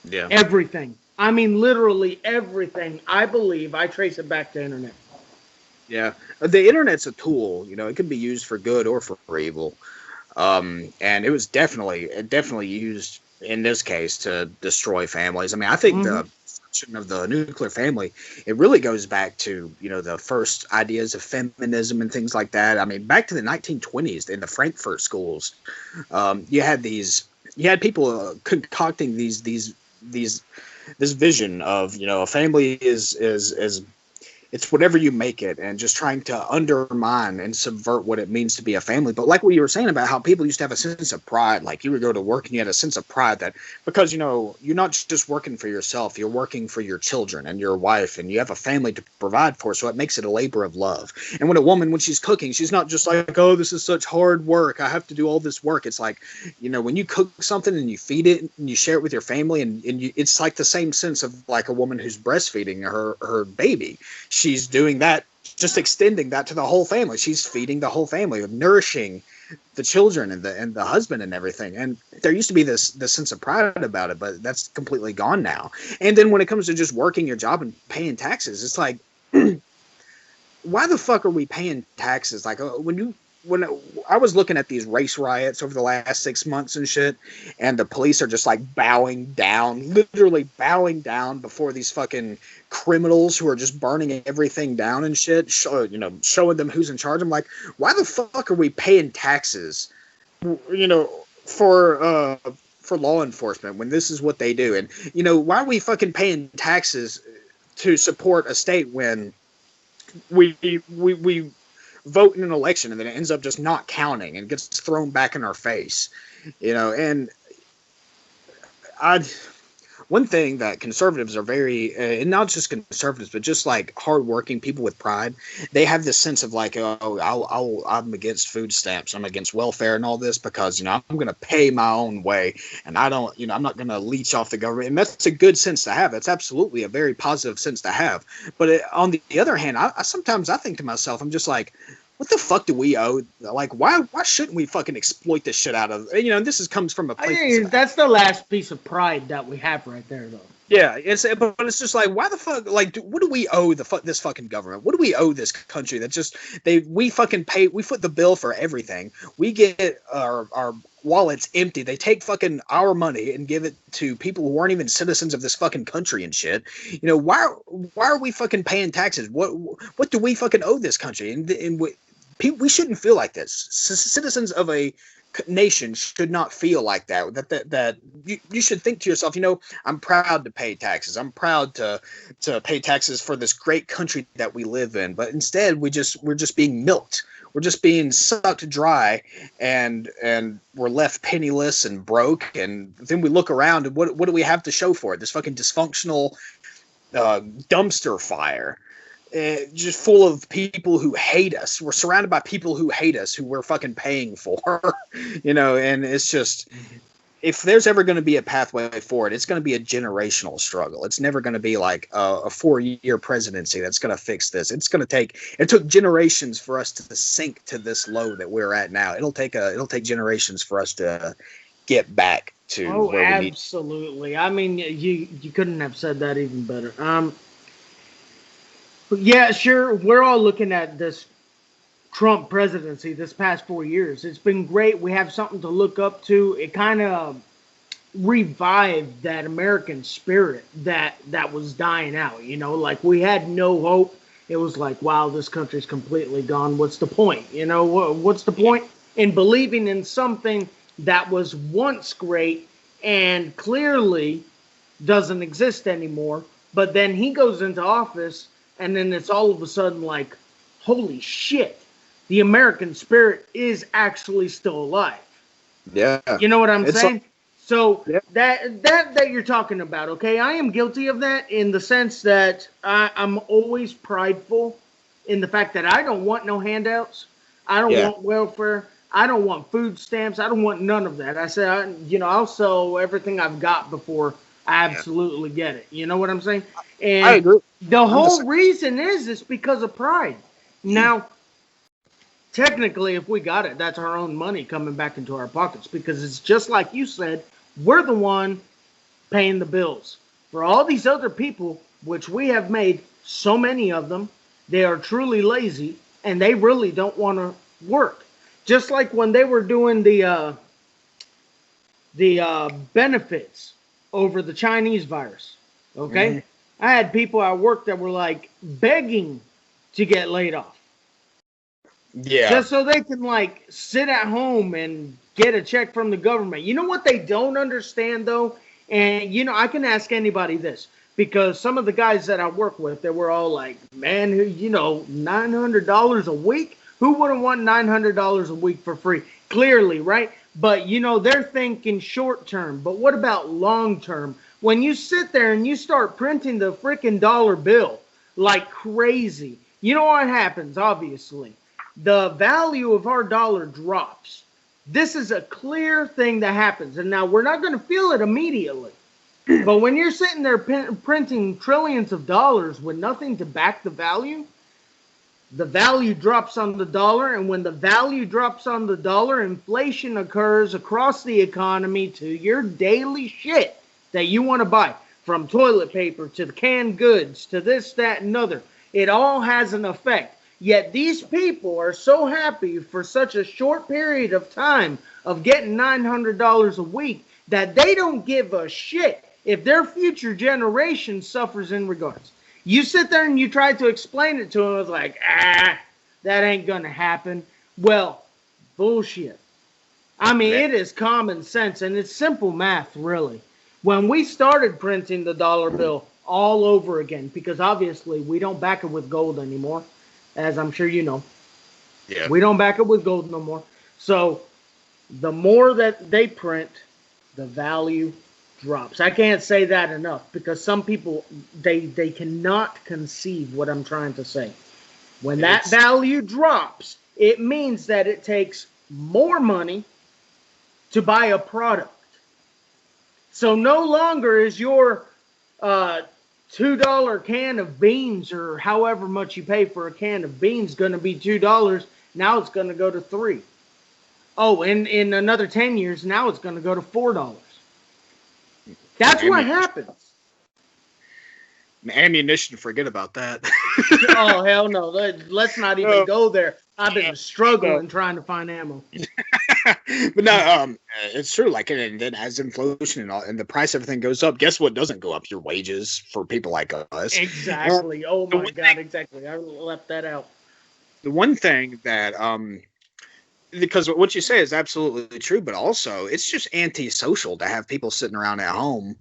Yeah. Everything. I mean, literally everything. I believe I trace it back to internet. Yeah. The internet's a tool, you know, it can be used for good or for evil. And it was definitely used in this case to destroy families. I mean, I think the conception of the nuclear family, it really goes back to, you know, the first ideas of feminism and things like that. I mean, back to the 1920s in the Frankfurt schools, you had people concocting this vision of, you know, a family is it's whatever you make it, and just trying to undermine and subvert what it means to be a family. But like what you were saying about how people used to have a sense of pride, like you would go to work and you had a sense of pride that because, you know, you're not just working for yourself, you're working for your children and your wife, and you have a family to provide for. So it makes it a labor of love. And when a woman, when she's cooking, she's not just like, oh, this is such hard work, I have to do all this work. It's like, you know, when you cook something and you feed it and you share it with your family, and it's like the same sense of like a woman who's breastfeeding her baby. She's doing that, just extending that to the whole family. She's feeding the whole family, nourishing the children and the husband and everything. And there used to be this sense of pride about it, but that's completely gone now. And then when it comes to just working your job and paying taxes, it's like, why the fuck are we paying taxes? Like when when I was looking at these race riots over the last 6 months and shit, and the police are just like bowing down, literally bowing down before these fucking criminals who are just burning everything down and shit, showing them who's in charge. I'm like, why the fuck are we paying taxes, for law enforcement when this is what they do? And why are we fucking paying taxes to support a state when we vote in an election and then it ends up just not counting and gets thrown back in our face, and I one thing that conservatives are very, and not just conservatives, but just like hardworking people with pride, they have this sense of like, oh, I'm against food stamps, I'm against welfare and all this because I'm going to pay my own way, and I don't, I'm not going to leech off the government, and that's a good sense to have. That's absolutely a very positive sense to have. But on the other hand, I sometimes I think to myself, I'm just like, what the fuck do we owe? Like, why shouldn't we fucking exploit this shit out of? This comes from a place. That's the last piece of pride that we have right there, though. Yeah, but it's just like, why the fuck? Like, what do we owe this fucking government? What do we owe this country? That just we fucking pay. We foot the bill for everything. We get our wallets empty. They take fucking our money and give it to people who aren't even citizens of this fucking country and shit. Why are we fucking paying taxes? What do we fucking owe this country? And we shouldn't feel like this. Citizens of a nation should not feel like that. That you should think to yourself, I'm proud to pay taxes. I'm proud to pay taxes for this great country that we live in. But instead, we're just being milked. We're just being sucked dry, and we're left penniless and broke. And then we look around, and what do we have to show for it? This fucking dysfunctional dumpster fire. Just full of people who hate us. We're surrounded by people who hate us, who we're fucking paying for, and it's just, if there's ever going to be a pathway forward, it's going to be a generational struggle. It's never going to be like a 4-year presidency that's going to fix this. It took generations for us to sink to this low that we're at now. It'll take generations for us to get back to where we need. Absolutely. I mean, you couldn't have said that even better. Yeah, sure. We're all looking at this Trump presidency this past 4 years. It's been great. We have something to look up to. It kind of revived that American spirit that was dying out. Like we had no hope. It was like, wow, this country's completely gone. What's the point? What's the point in believing in something that was once great and clearly doesn't exist anymore? But then he goes into office, and then it's all of a sudden like, holy shit, the American spirit is actually still alive. Yeah. You know what I'm saying? So yeah. that you're talking about, okay? I am guilty of that in the sense that I'm always prideful in the fact that I don't want no handouts. I don't want welfare. I don't want food stamps. I don't want none of that. I said, I'll sell everything I've got before I absolutely get it. You know what I'm saying? And I agree. The whole reason is because of pride. Now, technically, if we got it, that's our own money coming back into our pockets, because it's just like you said, we're the one paying the bills. For all these other people, which we have made so many of them, they are truly lazy, and they really don't want to work. Just like when they were doing the benefits over the Chinese virus, okay? Mm-hmm. I had people at work that were like begging to get laid off. Yeah. Just so they can like sit at home and get a check from the government. You know what they don't understand though? And I can ask anybody this, because some of the guys that I work with, they were all like, man, $900 a week? Who wouldn't want $900 a week for free? Clearly, right? But, they're thinking short term. But what about long term? When you sit there and you start printing the freaking dollar bill like crazy, you know what happens, obviously? The value of our dollar drops. This is a clear thing that happens. And now we're not going to feel it immediately. But when you're sitting there printing trillions of dollars with nothing to back the value drops on the dollar. And when the value drops on the dollar, inflation occurs across the economy to your daily shit that you want to buy, from toilet paper to the canned goods to this, that, and other. It all has an effect. Yet these people are so happy for such a short period of time of getting $900 a week that they don't give a shit if their future generation suffers in regards. You sit there and you try to explain it to them, it's like, that ain't gonna happen. Well, bullshit. I mean, it is common sense and it's simple math, really. When we started printing the dollar bill all over again, because obviously we don't back it with gold anymore, as I'm sure you know. Yeah. We don't back it with gold no more. So the more that they print, the value drops. I can't say that enough because some people they cannot conceive what I'm trying to say. When that value drops, it means that it takes more money to buy a product. So no longer is your $2 can of beans or however much you pay for a can of beans going to be $2. Now it's going to go to $3. Oh, and in another 10 years, now it's going to go to $4. That's what happens. Ammunition, forget about that. Oh, hell no. Let's not even go there. I've been struggling trying to find ammo. But no, it's true. Like, and then as inflation and the price of everything goes up, guess what doesn't go up? Your wages for people like us. Exactly. Oh my God, exactly. I left that out. The one thing that, because what you say is absolutely true, but also it's just antisocial to have people sitting around at home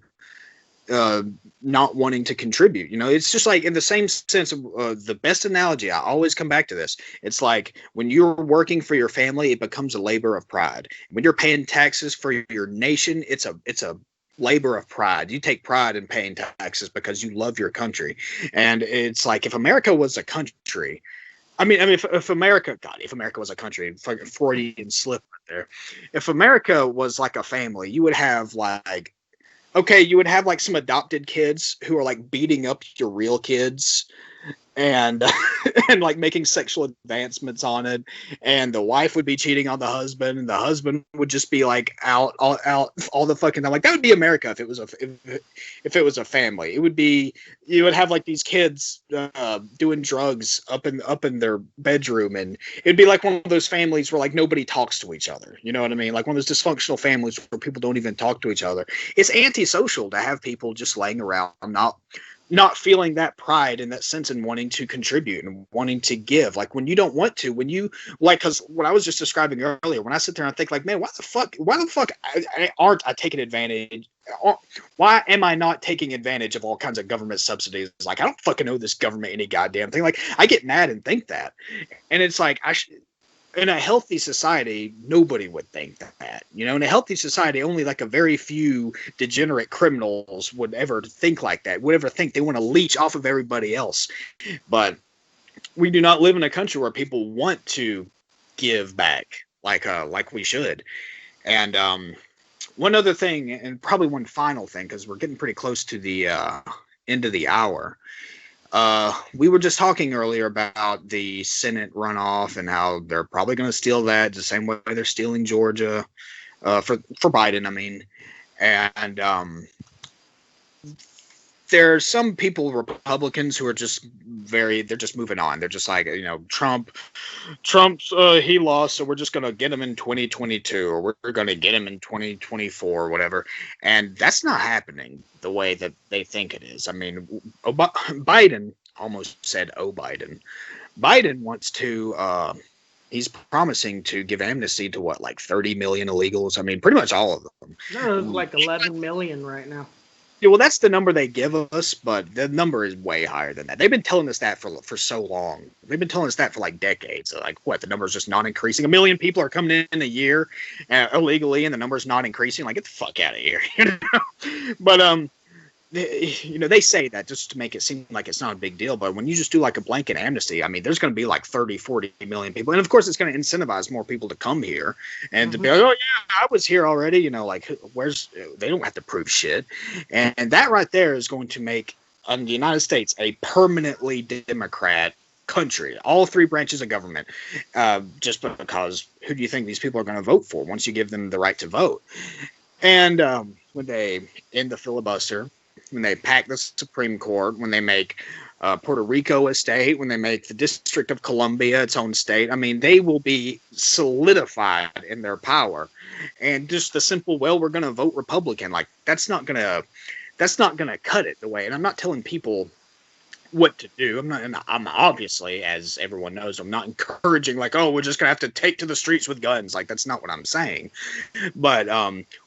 not wanting to contribute. You know, it's just like in the same sense of the best analogy. I always come back to this. It's like when you're working for your family, it becomes a labor of pride. When you're paying taxes for your nation, it's a labor of pride. You take pride in paying taxes because you love your country. And it's like if America was a country, if America was a country, Freudian slip right there. If America was like a family, you would have you would have like some adopted kids who are like beating up your real kids and and like making sexual advancements on it, and the wife would be cheating on the husband, and the husband would just be like out all the fucking time. Like that would be America if it was a family. It would be, you would have like these kids doing drugs up in their bedroom, and it'd be like one of those families where like nobody talks to each other. You know what I mean? Like one of those dysfunctional families where people don't even talk to each other. It's antisocial to have people just laying around not feeling that pride and that sense and wanting to contribute and wanting to give. Like when you don't want to, when you like, because what I was just describing earlier, when I sit there and think like, man, why the fuck aren't I taking advantage? Why am I not taking advantage of all kinds of government subsidies? Like, I don't fucking owe this government any goddamn thing. Like, I get mad and think that. And it's like, in a healthy society, nobody would think that. You know, in a healthy society, only like a very few degenerate criminals would ever think like that, would ever think they want to leech off of everybody else. But we do not live in a country where people want to give back like we should. And one other thing, and probably one final thing, because we're getting pretty close to the end of the hour. We were just talking earlier about the Senate runoff and how they're probably going to steal that the same way they're stealing Georgia for Biden. I mean, and there are some people, Republicans, who are just they're just moving on. They're just like, you know, Trump's he lost, so we're just going to get him in 2022, or we're going to get him in 2024 or whatever. And that's not happening the way that they think it is. I mean, Biden almost said, Biden. Biden wants to, he's promising to give amnesty to what, like 30 million illegals? I mean, pretty much all of them. No, it's like 11 million right now. Yeah, well, that's the number they give us, but the number is way higher than that. They've been telling us that for so long. They've been telling us that for like decades. So like, what, the number is just not increasing? 1 million people are coming in a year illegally, and the number is not increasing. Like, get the fuck out of here, you know? But they say that just to make it seem like it's not a big deal. But when you just do like a blanket amnesty, I mean, there's going to be like 30, 40 million people. And of course, it's going to incentivize more people to come here and to be like, oh, yeah, I was here already. You know, like, they don't have to prove shit. And that right there is going to make the United States a permanently Democrat country, all three branches of government, just because who do you think these people are going to vote for once you give them the right to vote? And when they end the filibuster, when they pack the Supreme Court, when they make Puerto Rico a state, when they make the District of Columbia its own state, I mean, they will be solidified in their power. And just the simple, well, we're going to vote Republican, like that's not going to cut it the way. And I'm not telling people what to do. I'm obviously, as everyone knows, I'm not encouraging like, oh, we're just gonna have to take to the streets with guns. Like that's not what I'm saying. But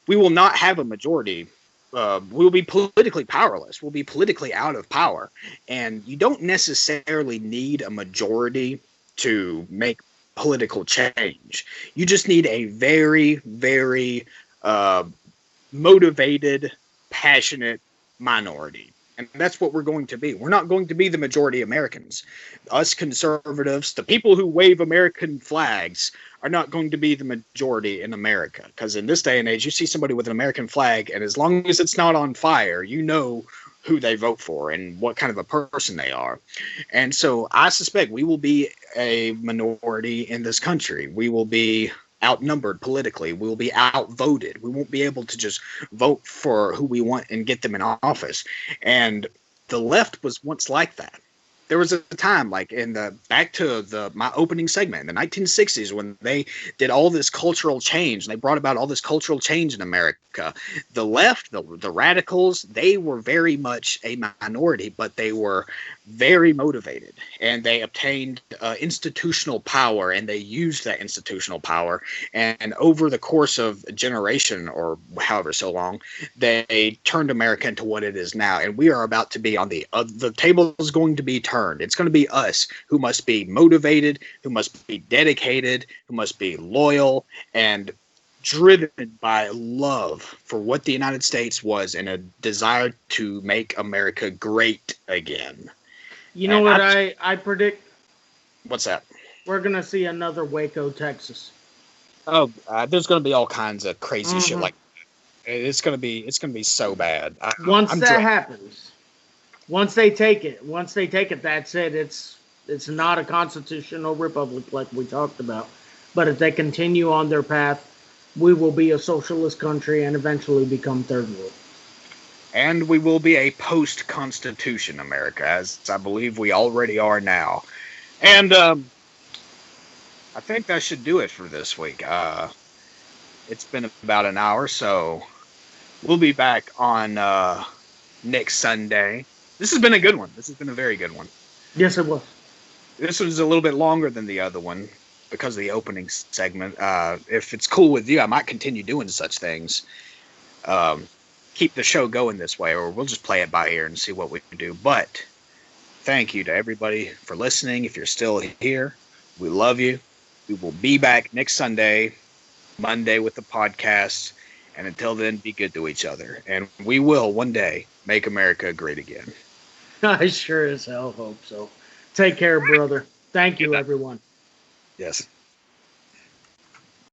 we will not have a majority. We will be politically powerless. We'll be politically out of power. And you don't necessarily need a majority to make political change. You just need a very, very motivated, passionate minority. And that's what we're going to be. We're not going to be the majority Americans. Us conservatives, the people who wave American flags, are not going to be the majority in America. Because in this day and age, you see somebody with an American flag, and as long as it's not on fire, you know who they vote for and what kind of a person they are. And so I suspect we will be a minority in this country. We will be outnumbered politically. We will be outvoted. We won't be able to just vote for who we want and get them in office. And the left was once like that. There was a time, like back to my opening segment in the 1960s, when they did all this cultural change and they brought about all this cultural change in America. The left, the radicals, they were very much a minority, but they were very motivated, and they obtained institutional power, and they used that institutional power. And over the course of a generation, or however so long, they turned America into what it is now. And we are about to be on the table is going to be turned. It's going to be us who must be motivated, who must be dedicated, who must be loyal, and driven by love for what the United States was and a desire to make America great again. You know what I predict? What's that? We're going to see another Waco, Texas. Oh, there's going to be all kinds of crazy shit like that. It's going to be so bad. Once that happens, once they take it, that's it. It's not a constitutional republic like we talked about. But if they continue on their path, we will be a socialist country and eventually become third world. And we will be a post-Constitution America, as I believe we already are now. And I think that should do it for this week. It's been about an hour, so we'll be back on next Sunday. This has been a good one. This has been a very good one. Yes, it was. This was a little bit longer than the other one because of the opening segment. If it's cool with you, I might continue doing such things. Keep the show going this way, or we'll just play it by ear and see what we can do. But thank you to everybody for listening. If you're still here, we love you. We will be back next Sunday, Monday with the podcast. And until then, be good to each other. And we will one day make America great again. I sure as hell hope so. Take care, brother. Thank you, everyone. Yes.